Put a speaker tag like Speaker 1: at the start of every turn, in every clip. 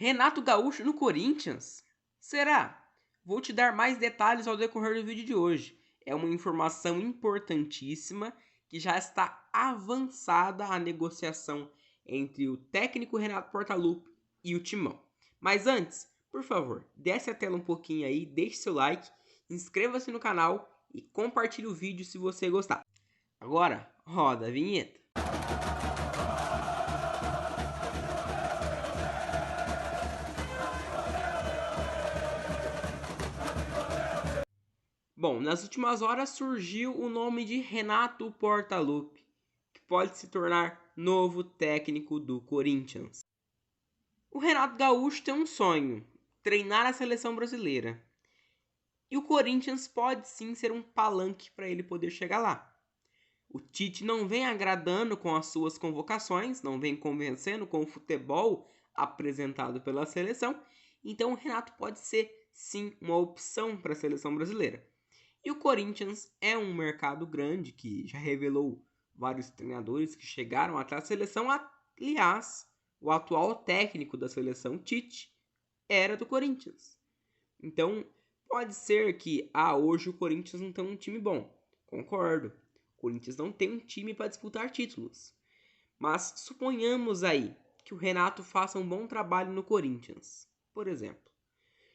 Speaker 1: Renato Gaúcho no Corinthians? Será? Vou te dar mais detalhes ao decorrer do vídeo de hoje. É uma informação importantíssima que já está avançada a negociação entre o técnico Renato Portaluppi e o Timão. Mas antes, por favor, desce a tela um pouquinho aí, deixe seu like, inscreva-se no canal e compartilhe o vídeo se você gostar. Agora, roda a vinheta. Bom, nas últimas horas surgiu o nome de Renato Portaluppi, que pode se tornar novo técnico do Corinthians. O Renato Gaúcho tem um sonho: treinar a seleção brasileira. E o Corinthians pode sim ser um palanque para ele poder chegar lá. O Tite não vem agradando com as suas convocações, não vem convencendo com o futebol apresentado pela seleção, então o Renato pode ser sim uma opção para a seleção brasileira. E o Corinthians é um mercado grande que já revelou vários treinadores que chegaram até a seleção. Aliás, o atual técnico da seleção, Tite, era do Corinthians. Então, pode ser que hoje o Corinthians não tem um time bom. Concordo. O Corinthians não tem um time para disputar títulos. Mas suponhamos aí que o Renato faça um bom trabalho no Corinthians, por exemplo.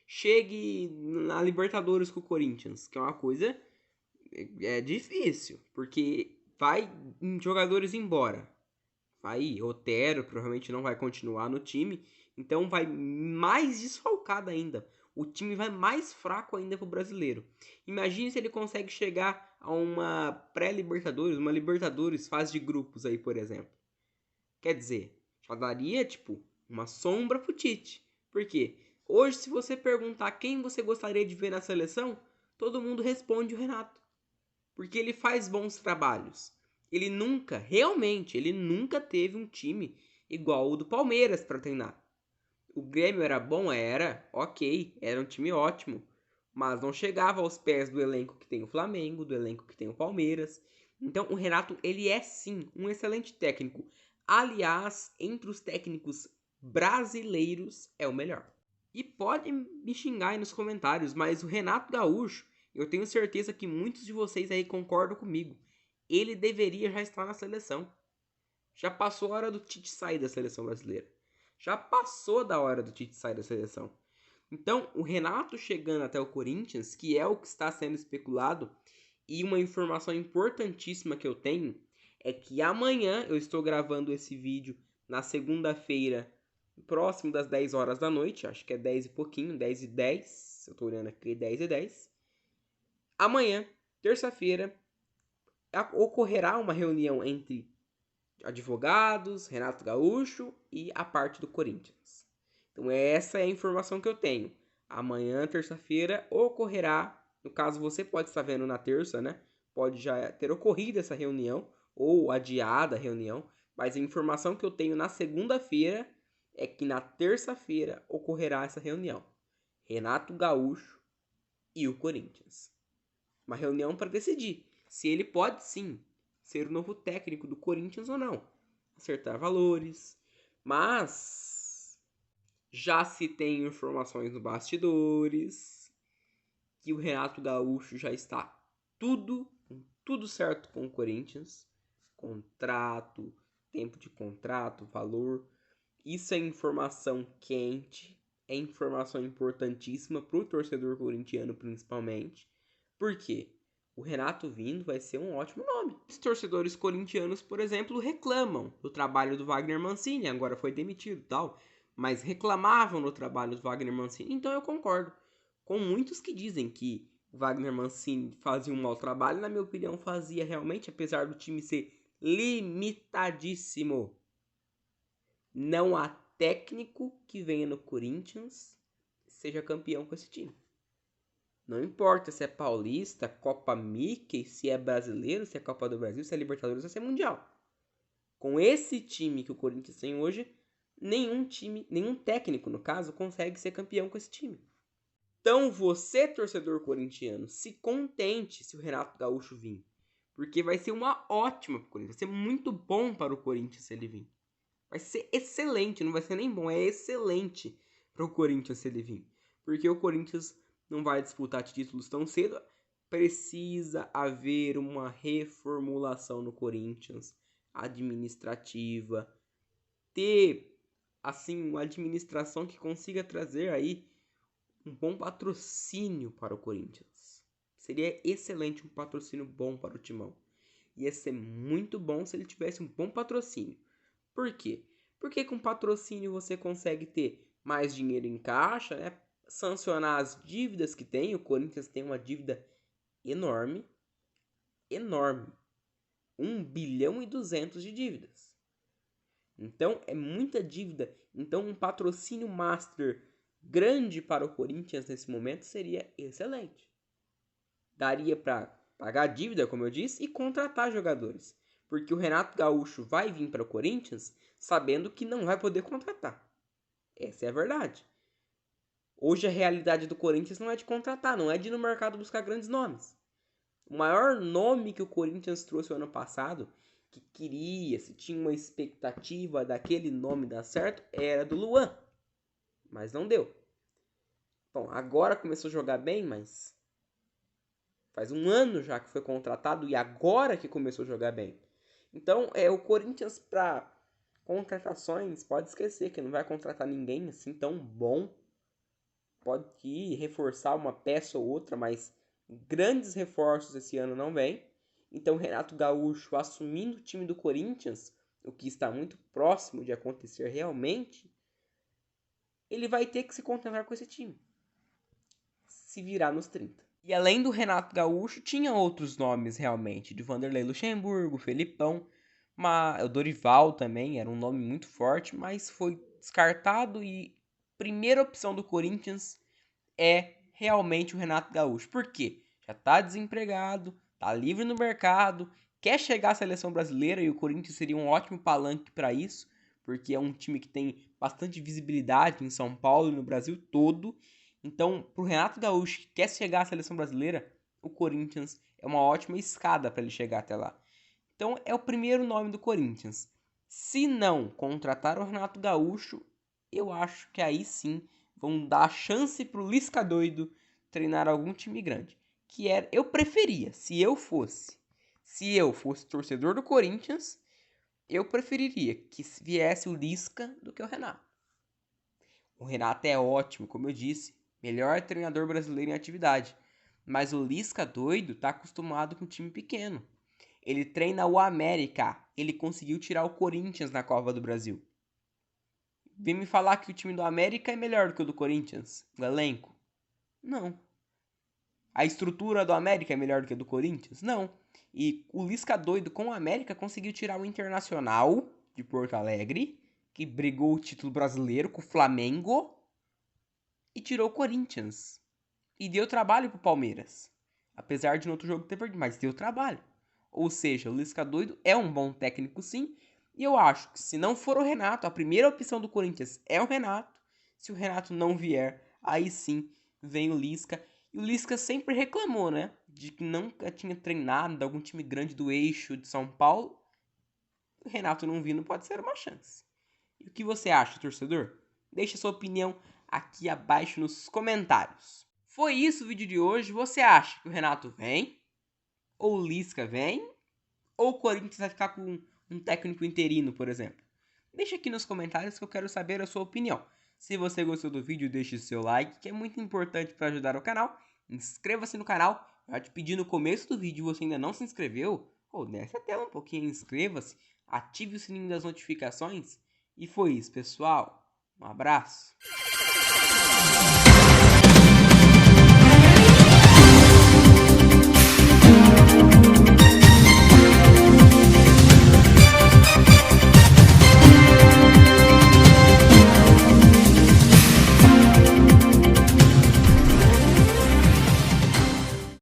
Speaker 1: Chegue na Libertadores com o Corinthians, que é uma coisa difícil, porque vai jogadores embora. Vai, Otero provavelmente não vai continuar no time, então vai mais desfalcado ainda. O time vai mais fraco ainda pro brasileiro. Imagine se ele consegue chegar a uma pré-Libertadores, uma Libertadores fase de grupos aí, por exemplo. Quer dizer, já daria, tipo, uma sombra pro Tite. Por quê? Hoje, se você perguntar quem você gostaria de ver na seleção, todo mundo responde o Renato. Porque ele faz bons trabalhos. Ele nunca, realmente, ele nunca teve um time igual o do Palmeiras para treinar. O Grêmio era bom? Era, ok, era um time ótimo. Mas não chegava aos pés do elenco que tem o Flamengo, do elenco que tem o Palmeiras. Então o Renato, ele é sim um excelente técnico. Aliás, entre os técnicos brasileiros, é o melhor. E pode me xingar aí nos comentários, mas o Renato Gaúcho, eu tenho certeza que muitos de vocês aí concordam comigo. Ele deveria já estar na seleção. Já passou a hora do Tite sair da seleção brasileira. Já passou da hora do Tite sair da seleção. Então, o Renato chegando até o Corinthians, que é o que está sendo especulado, e uma informação importantíssima que eu tenho, é que amanhã, eu estou gravando esse vídeo na segunda-feira, próximo das 10 horas da noite, acho que é 10 e pouquinho, 10 e 10, eu estou olhando aqui, 10 e 10. Amanhã, terça-feira, ocorrerá uma reunião entre advogados, Renato Gaúcho e a parte do Corinthians. Então essa é a informação que eu tenho. Amanhã, terça-feira, ocorrerá, no caso você pode estar vendo na terça, né? Pode já ter ocorrido essa reunião ou adiada a reunião, mas a informação que eu tenho na segunda-feira é que na terça-feira ocorrerá essa reunião. Renato Gaúcho e o Corinthians. Uma reunião para decidir se ele pode sim ser o novo técnico do Corinthians ou não. Acertar valores. Mas já se tem informações no bastidores que o Renato Gaúcho já está tudo certo com o Corinthians. Contrato, tempo de contrato, valor. Isso é informação quente, é informação importantíssima para o torcedor corintiano principalmente. Por quê? O Renato vindo vai ser um ótimo nome. Os torcedores corintianos, por exemplo, reclamam do trabalho do Wagner Mancini, agora foi demitido e tal, mas reclamavam do trabalho do Wagner Mancini, então eu concordo com muitos que dizem que o Wagner Mancini fazia um mau trabalho, na minha opinião fazia realmente, apesar do time ser limitadíssimo. Não há técnico que venha no Corinthians seja campeão com esse time. Não importa se é paulista, Copa Mickey, se é brasileiro, se é Copa do Brasil, se é Libertadores ou se é Mundial. Com esse time que o Corinthians tem hoje, nenhum técnico, no caso, consegue ser campeão com esse time. Então você, torcedor corintiano, se contente se o Renato Gaúcho vir. Porque vai ser uma ótima para o Corinthians. Vai ser muito bom para o Corinthians se ele vir. Vai ser excelente, não vai ser nem bom, é excelente para o Corinthians se ele vir. Porque o Corinthians não vai disputar títulos tão cedo. Precisa haver uma reformulação no Corinthians administrativa. Ter, assim, uma administração que consiga trazer aí um bom patrocínio para o Corinthians. Seria excelente um patrocínio bom para o Timão. Ia ser muito bom se ele tivesse um bom patrocínio. Por quê? Porque com patrocínio você consegue ter mais dinheiro em caixa, né? Sancionar as dívidas que tem. O Corinthians tem uma dívida enorme. 1,2 bilhão de dívidas. Então é muita dívida. Então um patrocínio master grande para o Corinthians nesse momento seria excelente. Daria para pagar a dívida, como eu disse, e contratar jogadores. Porque o Renato Gaúcho vai vir para o Corinthians sabendo que não vai poder contratar. Essa é a verdade. Hoje a realidade do Corinthians não é de contratar, não é de ir no mercado buscar grandes nomes. O maior nome que o Corinthians trouxe o ano passado, que queria, se tinha uma expectativa daquele nome dar certo, era do Luan. Mas não deu. Bom, agora começou a jogar bem, mas faz um ano já que foi contratado e agora que começou a jogar bem. Então, o Corinthians para contratações, pode esquecer que não vai contratar ninguém assim tão bom. Pode ir reforçar uma peça ou outra, mas grandes reforços esse ano não vem. Então, Renato Gaúcho assumindo o time do Corinthians, o que está muito próximo de acontecer realmente, ele vai ter que se contentar com esse time. Se virar nos 30. E além do Renato Gaúcho, tinha outros nomes realmente, de Vanderlei Luxemburgo, Felipão, o Dorival também era um nome muito forte, mas foi descartado e a primeira opção do Corinthians é realmente o Renato Gaúcho. Por quê? Já está desempregado, está livre no mercado, quer chegar à seleção brasileira e o Corinthians seria um ótimo palanque para isso, porque é um time que tem bastante visibilidade em São Paulo e no Brasil todo. Então, para o Renato Gaúcho que quer chegar à seleção brasileira, o Corinthians é uma ótima escada para ele chegar até lá. Então, é o primeiro nome do Corinthians. Se não contratar o Renato Gaúcho, eu acho que aí sim vão dar a chance para o Lisca doido treinar algum time grande. Eu preferia, se eu fosse torcedor do Corinthians, eu preferiria que viesse o Lisca do que o Renato. O Renato é ótimo, como eu disse, melhor treinador brasileiro em atividade. Mas o Lisca doido tá acostumado com time pequeno. Ele treina o América. Ele conseguiu tirar o Corinthians na Copa do Brasil. Vem me falar que o time do América é melhor do que o do Corinthians? O elenco? Não. A estrutura do América é melhor do que a do Corinthians? Não. E o Lisca doido com o América conseguiu tirar o Internacional de Porto Alegre, que brigou o título brasileiro com o Flamengo, e tirou o Corinthians. E deu trabalho pro Palmeiras. Apesar de no outro jogo ter perdido, mas deu trabalho. Ou seja, o Lisca doido é um bom técnico sim. E eu acho que se não for o Renato, a primeira opção do Corinthians é o Renato. Se o Renato não vier, aí sim vem o Lisca. E o Lisca sempre reclamou, né? De que nunca tinha treinado algum time grande do eixo de São Paulo. O Renato não vindo pode ser uma chance. E o que você acha, torcedor? Deixe sua opinião aqui abaixo nos comentários. Foi isso o vídeo de hoje. Você acha que o Renato vem? Ou o Lisca vem? Ou o Corinthians vai ficar com um técnico interino, por exemplo? Deixa aqui nos comentários que eu quero saber a sua opinião. Se você gostou do vídeo, deixe seu like, que é muito importante para ajudar o canal. Inscreva-se no canal. Eu já te pedi no começo do vídeo, você ainda não se inscreveu? Desce a tela um pouquinho, inscreva-se, ative o sininho das notificações. E foi isso, pessoal. Um abraço.